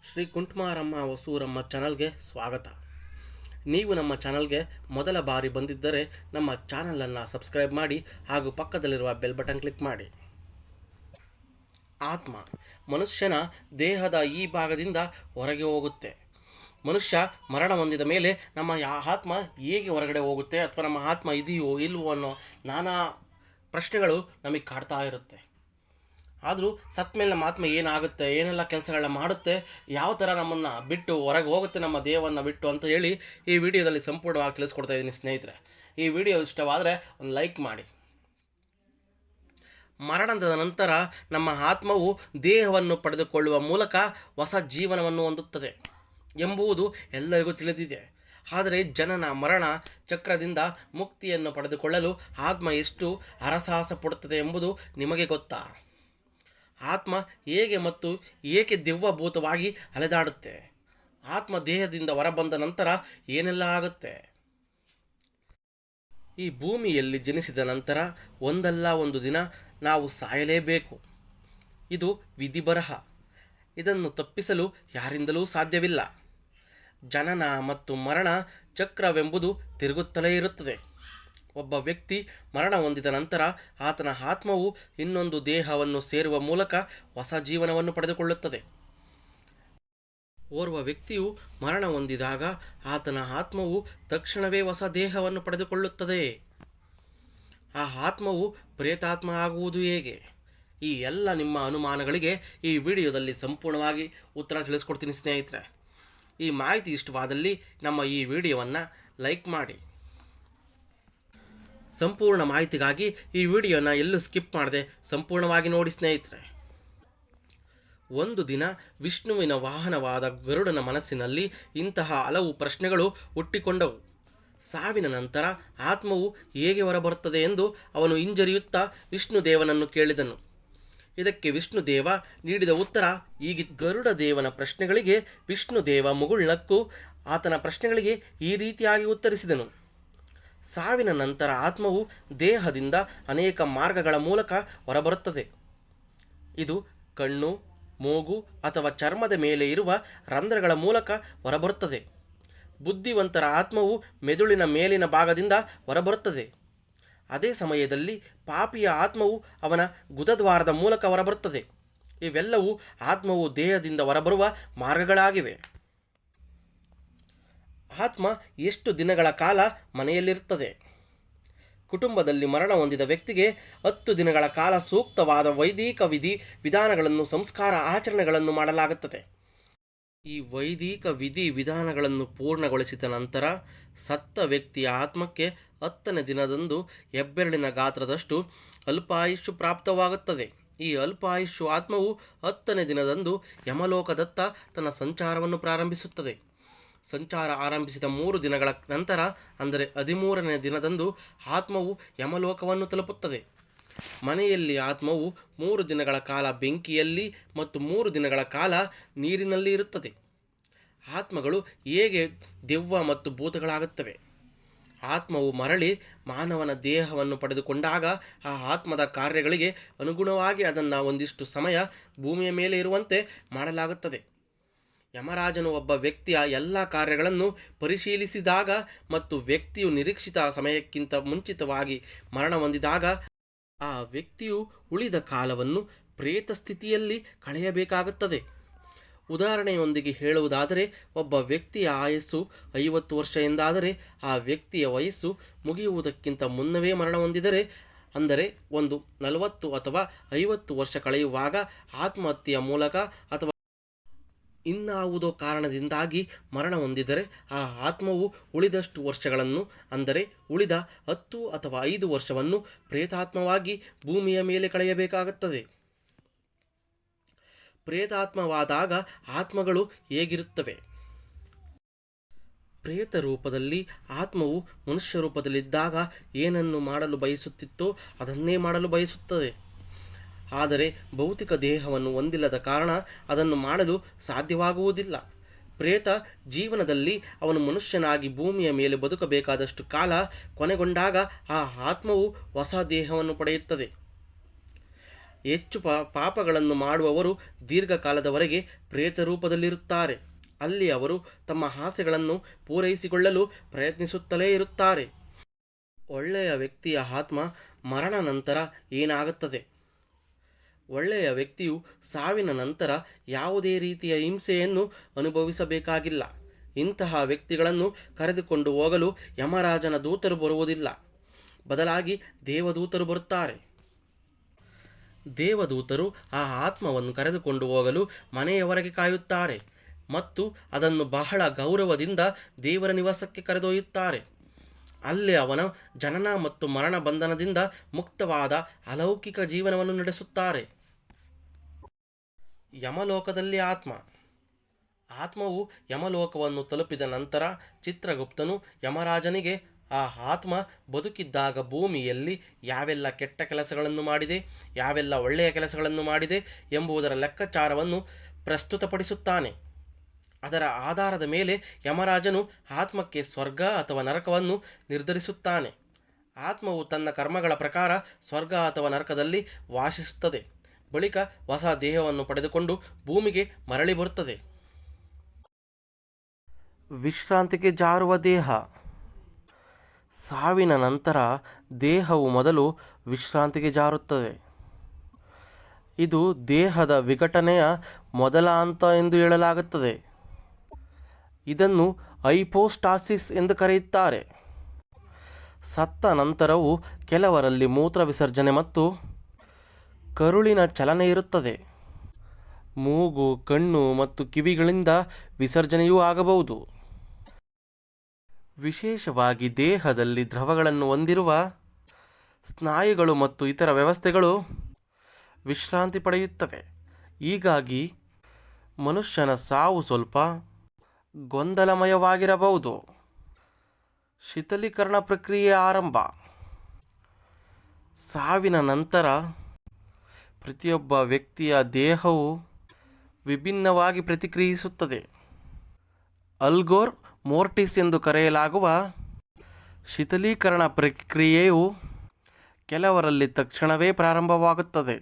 ಶ್ರೀ ಕುಂಟಮಾರಮ್ಮ ಹೊಸೂರಮ್ಮ ಚಾನಲ್ಗೆ ಸ್ವಾಗತ. ನೀವು ನಮ್ಮ ಚಾನಲ್ಗೆ ಮೊದಲ ಬಾರಿ ಬಂದಿದ್ದರೆ ನಮ್ಮ ಚಾನಲನ್ನು ಸಬ್ಸ್ಕ್ರೈಬ್ ಮಾಡಿ ಹಾಗೂ ಪಕ್ಕದಲ್ಲಿರುವ ಬೆಲ್ ಬಟನ್ ಕ್ಲಿಕ್ ಮಾಡಿ. ಆತ್ಮ ಮನುಷ್ಯನ ದೇಹದ ಈ ಭಾಗದಿಂದ ಹೊರಗೆ ಹೋಗುತ್ತೆ. ಮನುಷ್ಯ ಮರಣ ಹೊಂದಿದ ಮೇಲೆ ನಮ್ಮ ಆತ್ಮ ಹೇಗೆ ಹೊರಗಡೆ ಹೋಗುತ್ತೆ ಅಥವಾ ನಮ್ಮ ಆತ್ಮ ಇದೆಯೋ ಇಲ್ವೋ ಅನ್ನೋ ನಾನಾ ಪ್ರಶ್ನೆಗಳು ನಮಗೆ ಕಾಡ್ತಾ ಇರುತ್ತೆ. ಆದರೂ ಸತ್ತ ಮೇಲೆ ನಮ್ಮ ಆತ್ಮ ಏನಾಗುತ್ತೆ, ಏನೆಲ್ಲ ಕೆಲಸಗಳನ್ನ ಮಾಡುತ್ತೆ, ಯಾವ ಥರ ನಮ್ಮನ್ನು ಬಿಟ್ಟು ಹೊರಗೆ ಹೋಗುತ್ತೆ ನಮ್ಮ ದೇಹವನ್ನು ಬಿಟ್ಟು ಅಂತ ಹೇಳಿ ಈ ವಿಡಿಯೋದಲ್ಲಿ ಸಂಪೂರ್ಣವಾಗಿ ತಿಳಿಸ್ಕೊಡ್ತಾ ಇದ್ದೀನಿ ಸ್ನೇಹಿತರೆ. ಈ ವಿಡಿಯೋ ಇಷ್ಟವಾದರೆ ಒಂದು ಲೈಕ್ ಮಾಡಿ. ಮರಣದ ನಂತರ ನಮ್ಮ ಆತ್ಮವು ದೇಹವನ್ನು ಪಡೆದುಕೊಳ್ಳುವ ಮೂಲಕ ಹೊಸ ಜೀವನವನ್ನು ಹೊಂದುತ್ತದೆ ಎಂಬುದು ಎಲ್ಲರಿಗೂ ತಿಳಿದಿದೆ. ಆದರೆ ಜನನ ಮರಣ ಚಕ್ರದಿಂದ ಮುಕ್ತಿಯನ್ನು ಪಡೆದುಕೊಳ್ಳಲು ಆತ್ಮ ಎಷ್ಟು ಹರಸಾಹಸ ಪಡುತ್ತದೆ ಎಂಬುದು ನಿಮಗೆ ಗೊತ್ತಾ? ಆತ್ಮ ಹೇಗೆ ಮತ್ತು ಏಕೆ ದೆವ್ವಭೂತವಾಗಿ ಅಲೆದಾಡುತ್ತೆ? ಆತ್ಮ ದೇಹದಿಂದ ಹೊರಬಂದ ನಂತರ ಏನೆಲ್ಲ ಆಗುತ್ತೆ? ಈ ಭೂಮಿಯಲ್ಲಿ ಜನಿಸಿದ ನಂತರ ಒಂದಲ್ಲ ಒಂದು ದಿನ ನಾವು ಸಾಯಲೇಬೇಕು. ಇದು ವಿಧಿಬರಹ. ಇದನ್ನು ತಪ್ಪಿಸಲು ಯಾರಿಂದಲೂ ಸಾಧ್ಯವಿಲ್ಲ. ಜನನ ಮತ್ತು ಮರಣ ಚಕ್ರವೆಂಬುದು ತಿರುಗುತ್ತಲೇ ಇರುತ್ತದೆ. ಒಬ್ಬ ವ್ಯಕ್ತಿ ಮರಣ ಹೊಂದಿದ ನಂತರ ಆತನ ಆತ್ಮವು ಇನ್ನೊಂದು ದೇಹವನ್ನು ಸೇರುವ ಮೂಲಕ ಹೊಸ ಜೀವನವನ್ನು ಪಡೆದುಕೊಳ್ಳುತ್ತದೆ. ಓರ್ವ ವ್ಯಕ್ತಿಯು ಮರಣ ಹೊಂದಿದಾಗ ಆತನ ಆತ್ಮವು ತಕ್ಷಣವೇ ಹೊಸ ದೇಹವನ್ನು ಪಡೆದುಕೊಳ್ಳುತ್ತದೆ. ಆ ಆತ್ಮವು ಪ್ರೇತಾತ್ಮ ಆಗುವುದು ಹೇಗೆ? ಈ ಎಲ್ಲ ನಿಮ್ಮ ಅನುಮಾನಗಳಿಗೆ ಈ ವಿಡಿಯೋದಲ್ಲಿ ಸಂಪೂರ್ಣವಾಗಿ ಉತ್ತರ ತಿಳಿಸ್ಕೊಡ್ತೀನಿ ಸ್ನೇಹಿತರೆ. ಈ ಮಾಹಿತಿ ಇಷ್ಟವಾದಲ್ಲಿ ನಮ್ಮ ಈ ವಿಡಿಯೋವನ್ನು ಲೈಕ್ ಮಾಡಿ. ಸಂಪೂರ್ಣ ಮಾಹಿತಿಗಾಗಿ ಈ ವಿಡಿಯೋನ ಎಲ್ಲೂ ಸ್ಕಿಪ್ ಮಾಡದೆ ಸಂಪೂರ್ಣವಾಗಿ ನೋಡಿ ಸ್ನೇಹಿತರೆ. ಒಂದು ದಿನ ವಿಷ್ಣುವಿನ ವಾಹನವಾದ ಗರುಡನ ಮನಸ್ಸಿನಲ್ಲಿ ಇಂತಹ ಹಲವು ಪ್ರಶ್ನೆಗಳು ಹುಟ್ಟಿಕೊಂಡವು. ಸಾವಿನ ನಂತರ ಆತ್ಮವು ಹೇಗೆ ಹೊರಬರುತ್ತದೆ ಎಂದು ಅವನು ಹಿಂಜರಿಯುತ್ತಾ ವಿಷ್ಣುದೇವನನ್ನು ಕೇಳಿದನು. ಇದಕ್ಕೆ ವಿಷ್ಣುದೇವ ನೀಡಿದ ಉತ್ತರ ಹೀಗಿತ್ತು. ಗರುಡ ದೇವನ ಪ್ರಶ್ನೆಗಳಿಗೆ ವಿಷ್ಣುದೇವ ಮುಗುಳ್ನಕ್ಕು ಆತನ ಪ್ರಶ್ನೆಗಳಿಗೆ ಈ ರೀತಿಯಾಗಿ ಉತ್ತರಿಸಿದನು. ಸಾವಿನ ನಂತರ ಆತ್ಮವು ದೇಹದಿಂದ ಅನೇಕ ಮಾರ್ಗಗಳ ಮೂಲಕ ಹೊರಬರುತ್ತದೆ. ಇದು ಕಣ್ಣು, ಮೂಗು ಅಥವಾ ಚರ್ಮದ ಮೇಲೆ ಇರುವ ರಂಧ್ರಗಳ ಮೂಲಕ ಹೊರಬರುತ್ತದೆ. ಬುದ್ಧಿವಂತರ ಆತ್ಮವು ಮೆದುಳಿನ ಮೇಲಿನ ಭಾಗದಿಂದ ಹೊರಬರುತ್ತದೆ. ಅದೇ ಸಮಯದಲ್ಲಿ ಪಾಪಿಯ ಆತ್ಮವು ಅವನ ಗುದದ್ವಾರದ ಮೂಲಕ ಹೊರಬರುತ್ತದೆ. ಇವೆಲ್ಲವೂ ಆತ್ಮವು ದೇಹದಿಂದ ಹೊರಬರುವ ಮಾರ್ಗಗಳಾಗಿವೆ. ಆತ್ಮ ಎಷ್ಟು ದಿನಗಳ ಕಾಲ ಮನೆಯಲ್ಲಿರುತ್ತದೆ? ಕುಟುಂಬದಲ್ಲಿ ಮರಣ ಹೊಂದಿದ ವ್ಯಕ್ತಿಗೆ 10 ದಿನಗಳ ಕಾಲ ಸೂಕ್ತವಾದ ವೈದಿಕ ವಿಧಾನಗಳನ್ನು, ಸಂಸ್ಕಾರ ಆಚರಣೆಗಳನ್ನು ಮಾಡಲಾಗುತ್ತದೆ. ಈ ವೈದಿಕ ವಿಧಾನಗಳನ್ನು ಪೂರ್ಣಗೊಳಿಸಿದ ನಂತರ ಸತ್ತ ವ್ಯಕ್ತಿಯ ಆತ್ಮಕ್ಕೆ 10ನೇ ದಿನದಂದು ಹೆಬ್ಬೆರಳಿನ ಗಾತ್ರದಷ್ಟು ಅಲ್ಪಾಯುಷ್ಯು ಪ್ರಾಪ್ತವಾಗುತ್ತದೆ. ಈ ಅಲ್ಪಾಯುಷ್ಯು ಆತ್ಮವು 10ನೇ ದಿನದಂದು ಯಮಲೋಕದತ್ತ ತನ್ನ ಸಂಚಾರವನ್ನು ಪ್ರಾರಂಭಿಸುತ್ತದೆ. ಸಂಚಾರ ಆರಂಭಿಸಿದ 3 ದಿನಗಳ ನಂತರ ಅಂದರೆ 13ನೇ ದಿನದಂದು ಆತ್ಮವು ಯಮಲೋಕವನ್ನು ತಲುಪುತ್ತದೆ. ಮನೆಯಲ್ಲಿ ಆತ್ಮವು 3 ದಿನಗಳ ಕಾಲ ಬೆಂಕಿಯಲ್ಲಿ ಮತ್ತು 3 ದಿನಗಳ ಕಾಲ ನೀರಿನಲ್ಲಿ ಇರುತ್ತದೆ. ಆತ್ಮಗಳು ಹೇಗೆ ದೆವ್ವ ಮತ್ತು ಭೂತಗಳಾಗುತ್ತವೆ? ಆತ್ಮವು ಮರಳಿ ಮಾನವನ ದೇಹವನ್ನು ಪಡೆದುಕೊಂಡಾಗ ಆ ಆತ್ಮದ ಕಾರ್ಯಗಳಿಗೆ ಅನುಗುಣವಾಗಿ ಅದನ್ನು ಒಂದಿಷ್ಟು ಸಮಯ ಭೂಮಿಯ ಮೇಲೆ ಇರುವಂತೆ ಮಾಡಲಾಗುತ್ತದೆ. ಯಮರಾಜನು ಒಬ್ಬ ವ್ಯಕ್ತಿಯ ಎಲ್ಲ ಕಾರ್ಯಗಳನ್ನು ಪರಿಶೀಲಿಸಿದಾಗ ಮತ್ತು ವ್ಯಕ್ತಿಯು ನಿರೀಕ್ಷಿತ ಸಮಯಕ್ಕಿಂತ ಮುಂಚಿತವಾಗಿ ಮರಣ ಹೊಂದಿದಾಗ ಆ ವ್ಯಕ್ತಿಯು ಉಳಿದ ಕಾಲವನ್ನು ಪ್ರೇತ ಸ್ಥಿತಿಯಲ್ಲಿ ಕಳೆಯಬೇಕಾಗುತ್ತದೆ. ಉದಾಹರಣೆಯೊಂದಿಗೆ ಹೇಳುವುದಾದರೆ, ಒಬ್ಬ ವ್ಯಕ್ತಿಯ ಆಯಸ್ಸು 50 ವರ್ಷ ಎಂದಾದರೆ ಆ ವ್ಯಕ್ತಿಯ ವಯಸ್ಸು ಮುಗಿಯುವುದಕ್ಕಿಂತ ಮುನ್ನವೇ ಮರಣ ಹೊಂದಿದರೆ, ಅಂದರೆ ಒಂದು 40 ಅಥವಾ 50 ವರ್ಷ ಕಳೆಯುವಾಗ ಆತ್ಮಹತ್ಯೆಯ ಮೂಲಕ ಅಥವಾ ಇನ್ನಾವುದೋ ಕಾರಣದಿಂದಾಗಿ ಮರಣ ಹೊಂದಿದರೆ ಆ ಆತ್ಮವು ಉಳಿದಷ್ಟು ವರ್ಷಗಳನ್ನು, ಅಂದರೆ ಉಳಿದ 10 ಅಥವಾ 5 ವರ್ಷವನ್ನು ಪ್ರೇತಾತ್ಮವಾಗಿ ಭೂಮಿಯ ಮೇಲೆ ಕಳೆಯಬೇಕಾಗುತ್ತದೆ. ಪ್ರೇತಾತ್ಮವಾದಾಗ ಆತ್ಮಗಳು ಹೇಗಿರುತ್ತವೆ? ಪ್ರೇತ ರೂಪದಲ್ಲಿ ಆತ್ಮವು ಮನುಷ್ಯ ರೂಪದಲ್ಲಿದ್ದಾಗ ಏನನ್ನು ಮಾಡಲು ಬಯಸುತ್ತಿತ್ತೋ ಅದನ್ನೇ ಮಾಡಲು ಬಯಸುತ್ತದೆ. ಆದರೆ ಭೌತಿಕ ದೇಹವನ್ನು ಹೊಂದಿಲ್ಲದ ಕಾರಣ ಅದನ್ನು ಮಾಡಲು ಸಾಧ್ಯವಾಗುವುದಿಲ್ಲ. ಪ್ರೇತ ಜೀವನದಲ್ಲಿ ಅವನು ಮನುಷ್ಯನಾಗಿ ಭೂಮಿಯ ಮೇಲೆ ಬದುಕಬೇಕಾದಷ್ಟು ಕಾಲ ಕೊನೆಗೊಂಡಾಗ ಆ ಆತ್ಮವು ಹೊಸ ದೇಹವನ್ನು ಪಡೆಯುತ್ತದೆ. ಹೆಚ್ಚು ಪಾಪಗಳನ್ನು ಮಾಡುವವರು ದೀರ್ಘಕಾಲದವರೆಗೆ ಪ್ರೇತ ರೂಪದಲ್ಲಿರುತ್ತಾರೆ. ಅಲ್ಲಿ ಅವರು ತಮ್ಮ ಆಸೆಗಳನ್ನು ಪೂರೈಸಿಕೊಳ್ಳಲು ಪ್ರಯತ್ನಿಸುತ್ತಲೇ ಇರುತ್ತಾರೆ. ಒಳ್ಳೆಯ ವ್ಯಕ್ತಿಯ ಆತ್ಮ ಮರಣ ನಂತರ ಏನಾಗುತ್ತದೆ? ಒಳ್ಳೆಯ ವ್ಯಕ್ತಿಯು ಸಾವಿನ ನಂತರ ಯಾವುದೇ ರೀತಿಯ ಹಿಂಸೆಯನ್ನು ಅನುಭವಿಸಬೇಕಾಗಿಲ್ಲ. ಇಂತಹ ವ್ಯಕ್ತಿಗಳನ್ನು ಕರೆದುಕೊಂಡು ಹೋಗಲು ಯಮರಾಜನ ದೂತರು ಬರುವುದಿಲ್ಲ, ಬದಲಾಗಿ ದೇವದೂತರು ಬರುತ್ತಾರೆ. ದೇವದೂತರು ಆ ಆತ್ಮವನ್ನು ಕರೆದುಕೊಂಡು ಹೋಗಲು ಮನೆಯವರೆಗೆ ಕಾಯುತ್ತಾರೆ ಮತ್ತು ಅದನ್ನು ಬಹಳ ಗೌರವದಿಂದ ದೇವರ ನಿವಾಸಕ್ಕೆ ಕರೆದೊಯ್ಯುತ್ತಾರೆ. ಅಲ್ಲಿ ಅವನ ಜನನ ಮತ್ತು ಮರಣ ಬಂಧನದಿಂದ ಮುಕ್ತವಾದ ಅಲೌಕಿಕ ಜೀವನವನ್ನು ನಡೆಸುತ್ತಾರೆ. ಯಮಲೋಕದಲ್ಲಿ ಆತ್ಮವು ಯಮಲೋಕವನ್ನು ತಲುಪಿದ ನಂತರ ಚಿತ್ರಗುಪ್ತನು ಯಮರಾಜನಿಗೆ ಆ ಆತ್ಮ ಬದುಕಿದ್ದಾಗ ಭೂಮಿಯಲ್ಲಿ ಯಾವೆಲ್ಲ ಕೆಟ್ಟ ಕೆಲಸಗಳನ್ನು ಮಾಡಿದೆ, ಯಾವೆಲ್ಲ ಒಳ್ಳೆಯ ಕೆಲಸಗಳನ್ನು ಮಾಡಿದೆ ಎಂಬುದರ ಲೆಕ್ಕಾಚಾರವನ್ನು ಪ್ರಸ್ತುತಪಡಿಸುತ್ತಾನೆ. ಅದರ ಆಧಾರದ ಮೇಲೆ ಯಮರಾಜನು ಆತ್ಮಕ್ಕೆ ಸ್ವರ್ಗ ಅಥವಾ ನರಕವನ್ನು ನಿರ್ಧರಿಸುತ್ತಾನೆ. ಆತ್ಮವು ತನ್ನ ಕರ್ಮಗಳ ಪ್ರಕಾರ ಸ್ವರ್ಗ ಅಥವಾ ನರಕದಲ್ಲಿ ವಾಸಿಸುತ್ತದೆ. ಬಳಿಕ ಹೊಸ ದೇಹವನ್ನು ಪಡೆದುಕೊಂಡು ಭೂಮಿಗೆ ಮರಳಿ ಬರುತ್ತದೆ. ವಿಶ್ರಾಂತಿಗೆ ಜಾರುವ ದೇಹ. ಸಾವಿನ ನಂತರ ದೇಹವು ಮೊದಲು ವಿಶ್ರಾಂತಿಗೆ ಜಾರುತ್ತದೆ. ಇದು ದೇಹದ ವಿಘಟನೆಯ ಮೊದಲ ಹಂತ ಎಂದು ಹೇಳಲಾಗುತ್ತದೆ. ಇದನ್ನು ಹೈಪೋಸ್ಟಾಸಿಸ್ ಎಂದು ಕರೆಯುತ್ತಾರೆ. ಸತ್ತ ನಂತರವೂ ಕೆಲವರಲ್ಲಿ ಮೂತ್ರ ವಿಸರ್ಜನೆ ಮತ್ತು ಕರುಳಿನ ಚಲನೆ ಇರುತ್ತದೆ. ಮೂಗು, ಕಣ್ಣು ಮತ್ತು ಕಿವಿಗಳಿಂದ ವಿಸರ್ಜನೆಯೂ ಆಗಬಹುದು. ವಿಶೇಷವಾಗಿ ದೇಹದಲ್ಲಿ ದ್ರವಗಳನ್ನು ಹೊಂದಿರುವ ಸ್ನಾಯುಗಳು ಮತ್ತು ಇತರ ವ್ಯವಸ್ಥೆಗಳು ವಿಶ್ರಾಂತಿ ಪಡೆಯುತ್ತವೆ. ಹೀಗಾಗಿ ಮನುಷ್ಯನ ಸಾವು ಸ್ವಲ್ಪ ಗೊಂದಲಮಯವಾಗಿರಬಹುದು. ಶಿಥಿಲೀಕರಣ ಪ್ರಕ್ರಿಯೆ ಆರಂಭ. ಸಾವಿನ ನಂತರ ಪ್ರತಿಯೊಬ್ಬ ವ್ಯಕ್ತಿಯ ದೇಹವು ವಿಭಿನ್ನವಾಗಿ ಪ್ರತಿಕ್ರಿಯಿಸುತ್ತದೆ. ಅಲ್ಗೋರ್ ಮೋರ್ಟಿಸ್ ಎಂದು ಕರೆಯಲಾಗುವ ಶಿಥಿಲೀಕರಣ ಪ್ರಕ್ರಿಯೆಯು ಕೆಲವರಲ್ಲಿ ತಕ್ಷಣವೇ ಪ್ರಾರಂಭವಾಗುತ್ತದೆ.